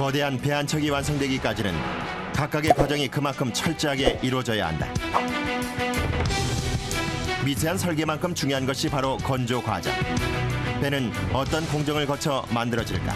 거대한 배 한 척이 완성되기까지는 각각의 과정이 그만큼 철저하게 이루어져야 한다. 미세한 설계만큼 중요한 것이 바로 건조 과정. 배는 어떤 공정을 거쳐 만들어질까?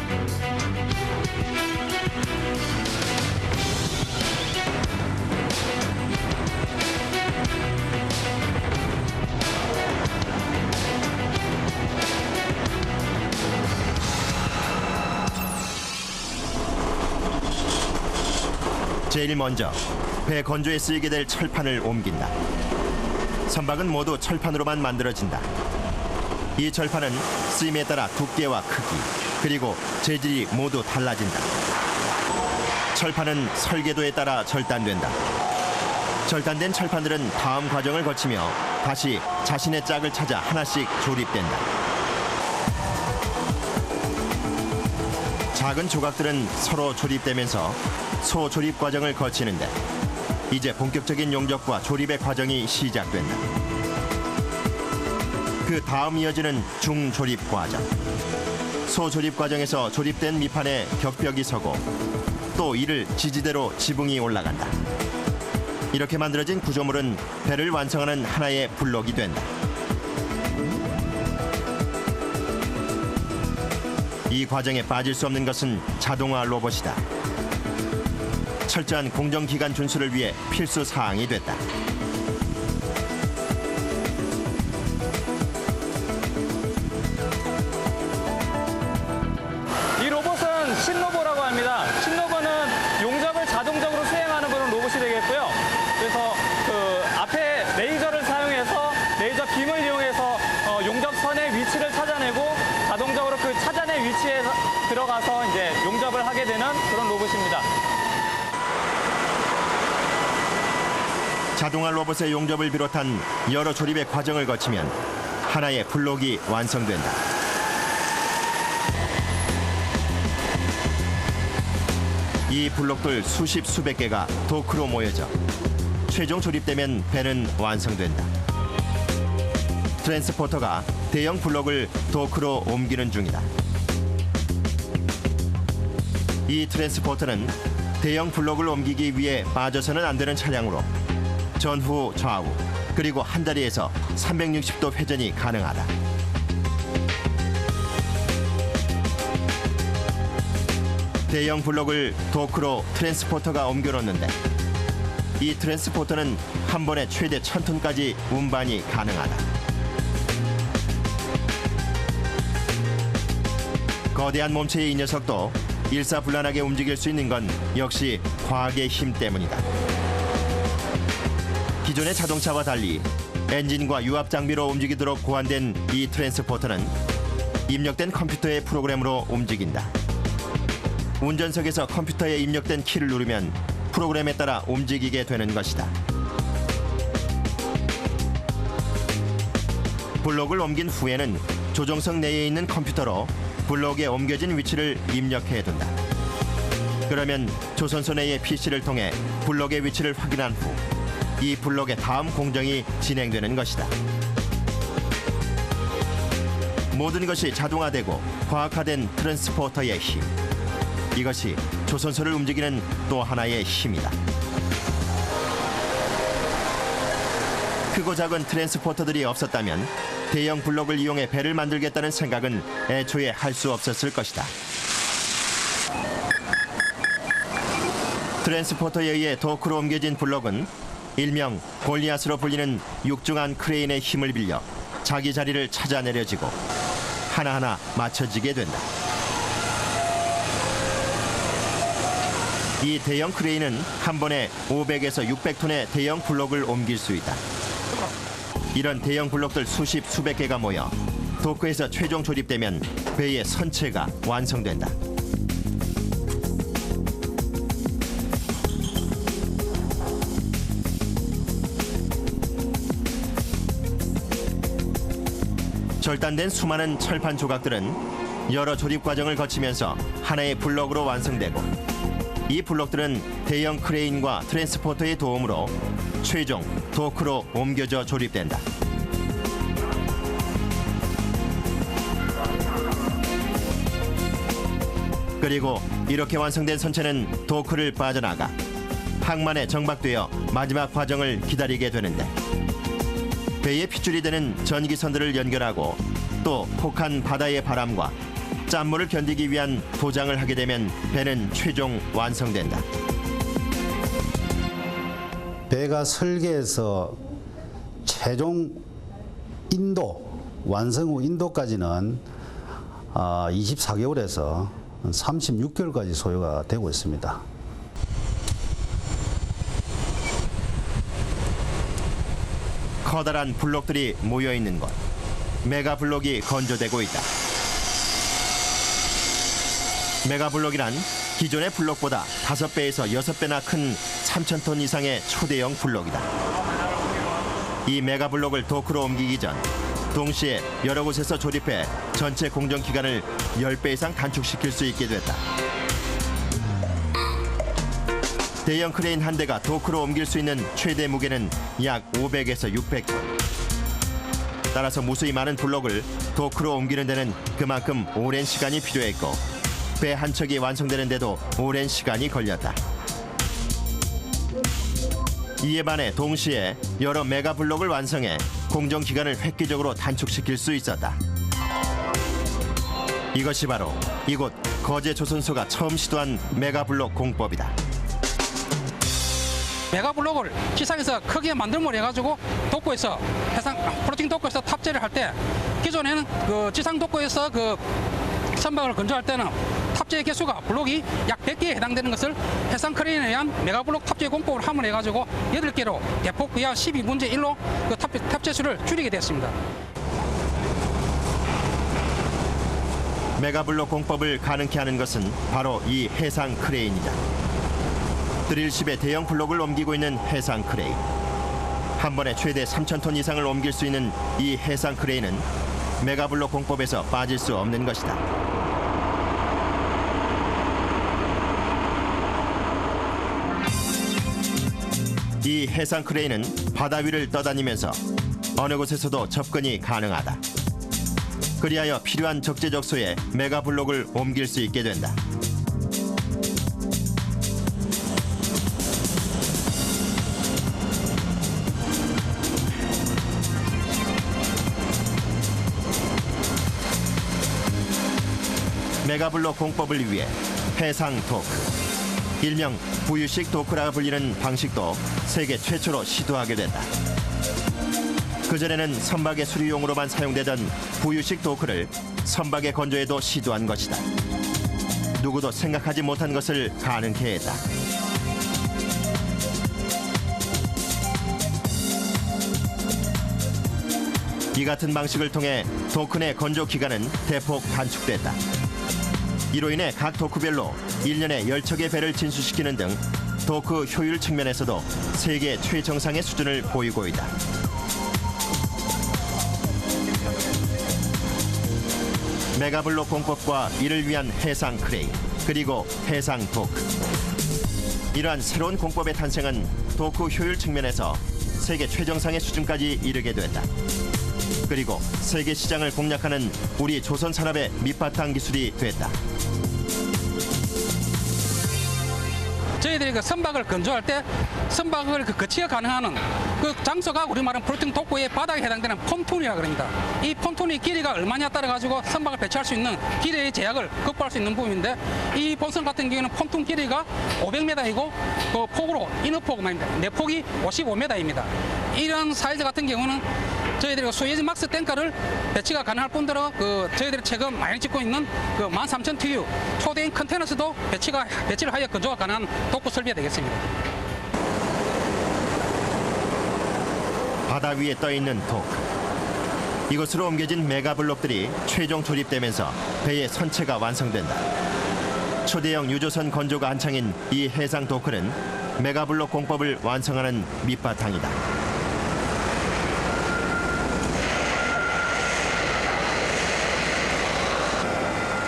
제일 먼저 배 건조에 쓰이게 될 철판을 옮긴다. 선박은 모두 철판으로만 만들어진다. 이 철판은 쓰임에 따라 두께와 크기, 그리고 재질이 모두 달라진다. 철판은 설계도에 따라 절단된다. 절단된 철판들은 다음 과정을 거치며 다시 자신의 짝을 찾아 하나씩 조립된다. 작은 조각들은 서로 조립되면서 소조립 과정을 거치는데 이제 본격적인 용접과 조립의 과정이 시작된다. 그 다음 이어지는 중조립 과정. 소조립 과정에서 조립된 밑판에 격벽이 서고 또 이를 지지대로 지붕이 올라간다. 이렇게 만들어진 구조물은 배를 완성하는 하나의 블록이 된다. 이 과정에 빠질 수 없는 것은 자동화 로봇이다. 철저한 공정기간 준수를 위해 필수 사항이 됐다. 이 로봇은 신로보라고 합니다. 신로보는 용접을 자동적으로 수행하는 그런 로봇이 되겠고요. 그래서 그 앞에 레이저를 사용해서 레이저 빔을 이용해서 용접선의 위치를 찾아내고 자동적으로 그 찾아낸 위치에 들어가서 이제 용접을 하게 되는 그런 로봇입니다. 자동화 로봇의 용접을 비롯한 여러 조립의 과정을 거치면 하나의 블록이 완성된다. 이 블록들 수십 수백 개가 도크로 모여져 최종 조립되면 배는 완성된다. 트랜스포터가 대형 블록을 도크로 옮기는 중이다. 이 트랜스포터는 대형 블록을 옮기기 위해 빠져서는 안 되는 차량으로 전후 좌우 그리고 한 자리에서 360도 회전이 가능하다. 대형 블록을 도크로 트랜스포터가 옮겨놓는데 이 트랜스포터는 한 번에 최대 1000톤까지 운반이 가능하다. 거대한 몸체의 이 녀석도 일사불란하게 움직일 수 있는 건 역시 과학의 힘 때문이다. 기존의 자동차와 달리 엔진과 유압 장비로 움직이도록 고안된 이 트랜스포터는 입력된 컴퓨터의 프로그램으로 움직인다. 운전석에서 컴퓨터에 입력된 키를 누르면 프로그램에 따라 움직이게 되는 것이다. 블록을 옮긴 후에는 조종석 내에 있는 컴퓨터로 블록에 옮겨진 위치를 입력해둔다. 그러면 조선소 내의 PC를 통해 블록의 위치를 확인한 후 이 블록의 다음 공정이 진행되는 것이다. 모든 것이 자동화되고 과학화된 트랜스포터의 힘. 이것이 조선소를 움직이는 또 하나의 힘이다. 크고 작은 트랜스포터들이 없었다면 대형 블록을 이용해 배를 만들겠다는 생각은 애초에 할 수 없었을 것이다. 트랜스포터에 의해 도크로 옮겨진 블록은 일명 골리앗으로 불리는 육중한 크레인의 힘을 빌려 자기 자리를 찾아 내려지고 하나하나 맞춰지게 된다. 이 대형 크레인은 한 번에 500에서 600톤의 대형 블록을 옮길 수 있다. 이런 대형 블록들 수십 수백 개가 모여 도크에서 최종 조립되면 배의 선체가 완성된다. 절단된 수많은 철판 조각들은 여러 조립 과정을 거치면서 하나의 블록으로 완성되고 이 블록들은 대형 크레인과 트랜스포터의 도움으로 최종 도크로 옮겨져 조립된다. 그리고 이렇게 완성된 선체는 도크를 빠져나가 항만에 정박되어 마지막 과정을 기다리게 되는데, 배의 핏줄이 되는 전기선들을 연결하고 또 혹한 바다의 바람과 짠물을 견디기 위한 도장을 하게 되면 배는 최종 완성된다. 배가 설계해서 최종 인도, 완성 후 인도까지는 24개월에서 36개월까지 소요가 되고 있습니다. 커다란 블록들이 모여 있는 곳, 메가 블록이 건조되고 있다. 메가 블록이란 기존의 블록보다 5배에서 6배나 큰 3,000톤 이상의 초대형 블록이다. 이 메가 블록을 도크로 옮기기 전 동시에 여러 곳에서 조립해 전체 공정 기간을 10배 이상 단축시킬 수 있게 됐다. 대형 크레인 한 대가 도크로 옮길 수 있는 최대 무게는 약 500에서 600톤. 따라서 무수히 많은 블록을 도크로 옮기는 데는 그만큼 오랜 시간이 필요했고, 배 한 척이 완성되는데도 오랜 시간이 걸렸다. 이에 반해 동시에 여러 메가 블록을 완성해 공정 기간을 획기적으로 단축시킬 수 있었다. 이것이 바로 이곳 거제 조선소가 처음 시도한 메가 블록 공법이다. 메가블록을 지상에서 크게 만들물 해가지고 도크에서 해상 플로팅 도크에서 탑재를 할 때, 기존에는 그 지상 도크에서 그 선박을 건조할 때는 탑재 개수가 블록이 약 100개에 해당되는 것을 해상 크레인에 의한 메가블록 탑재 공법을 함을해가지고 8개로 대폭 약 12분의 1로 그 탑재 수를 줄이게 됐습니다. 메가블록 공법을 가능케 하는 것은 바로 이 해상 크레인이다. 드릴십의 대형 블록을 옮기고 있는 해상 크레인. 한 번에 최대 3,000톤 이상을 옮길 수 있는 이 해상 크레인은 메가블록 공법에서 빠질 수 없는 것이다. 이 해상 크레인은 바다 위를 떠다니면서 어느 곳에서도 접근이 가능하다. 그리하여 필요한 적재적소에 메가블록을 옮길 수 있게 된다. 메가블록 공법을 위해 해상 도크, 일명 부유식 도크라 불리는 방식도 세계 최초로 시도하게 된다. 그전에는 선박의 수리용으로만 사용되던 부유식 도크를 선박의 건조에도 시도한 것이다. 누구도 생각하지 못한 것을 가능케 했다. 이 같은 방식을 통해 도크 내 건조 기간은 대폭 단축됐다. 이로 인해 각 도크별로 1년에 10척의 배를 진수시키는 등 도크 효율 측면에서도 세계 최정상의 수준을 보이고 있다. 메가블록 공법과 이를 위한 해상 크레인, 그리고 해상 도크. 이러한 새로운 공법의 탄생은 도크 효율 측면에서 세계 최정상의 수준까지 이르게 됐다. 그리고 세계 시장을 공략하는 우리 조선 산업의 밑바탕 기술이 됐다. 저희들이 그 선박을 건조할 때 선박을 그 거치가 가능한 그 장소가 우리 말하는 플로팅 도크의 바닥에 해당되는 폰톤이라 그럽니다. 이 폰톤의 길이가 얼마냐에 따라 가지고 선박을 배치할 수 있는 길이의 제약을 극복할 수 있는 부분인데, 이 본선 같은 경우는 폰톤 길이가 500m이고 그 폭으로 인어폭 내폭이 55m입니다. 이런 사이즈 같은 경우는 저희들이 소예지 막스 탱커를 배치가 가능할 뿐더러 그 저희들이 최근 많이 짓고 있는 그 13,000TU 초대형 컨테이너스도 배치를 하여 건조가 가능한 도크 설비가 되겠습니다. 바다 위에 떠 있는 도크. 이곳으로 옮겨진 메가블록들이 최종 조립되면서 배의 선체가 완성된다. 초대형 유조선 건조가 한창인 이 해상 도크는 메가블록 공법을 완성하는 밑바탕이다.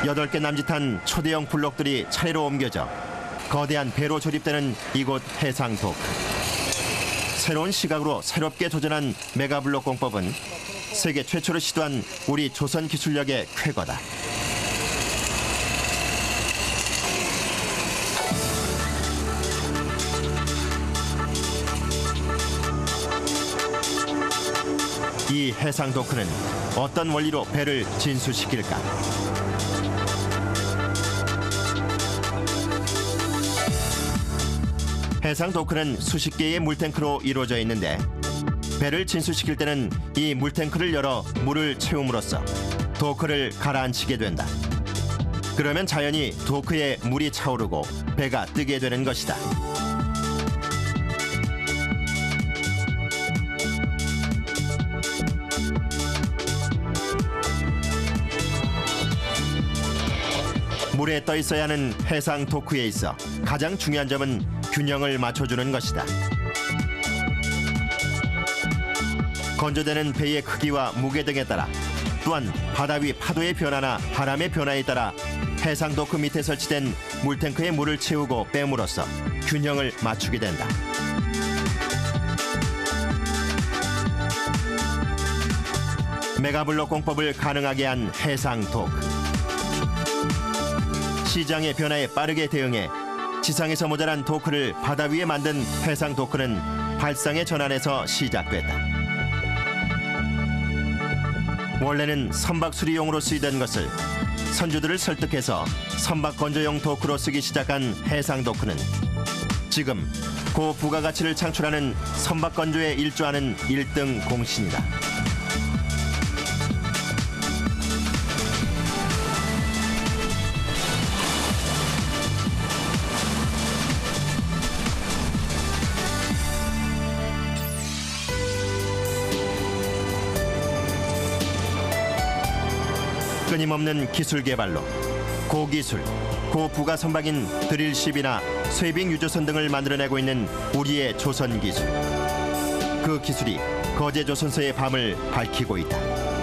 8개 남짓한 초대형 블록들이 차례로 옮겨져 거대한 배로 조립되는 이곳 해상 도크. 새로운 시각으로 새롭게 도전한 메가블록 공법은 세계 최초로 시도한 우리 조선 기술력의 쾌거다. 이 해상 도크는 어떤 원리로 배를 진수시킬까? 해상 도크는 수십 개의 물탱크로 이루어져 있는데 배를 진수시킬 때는 이 물탱크를 열어 물을 채움으로써 도크를 가라앉히게 된다. 그러면 자연히 도크에 물이 차오르고 배가 뜨게 되는 것이다. 물에 떠 있어야 하는 해상 도크에 있어 가장 중요한 점은 균형을 맞춰주는 것이다. 건조되는 배의 크기와 무게 등에 따라 또한 바다 위 파도의 변화나 바람의 변화에 따라 해상 도크 밑에 설치된 물탱크에 물을 채우고 빼므로써 균형을 맞추게 된다. 메가블록 공법을 가능하게 한 해상 도크. 시장의 변화에 빠르게 대응해 지상에서 모자란 도크를 바다 위에 만든 해상 도크는 발상의 전환에서 시작됐다. 원래는 선박 수리용으로 쓰이던 것을 선주들을 설득해서 선박 건조용 도크로 쓰기 시작한 해상 도크는 지금 고부가가치를 창출하는 선박 건조에 일조하는 1등 공신이다. 끊임없는 기술 개발로 고기술, 고부가 선박인 드릴십이나 쇠빙 유조선 등을 만들어내고 있는 우리의 조선 기술. 그 기술이 거제 조선소의 밤을 밝히고 있다.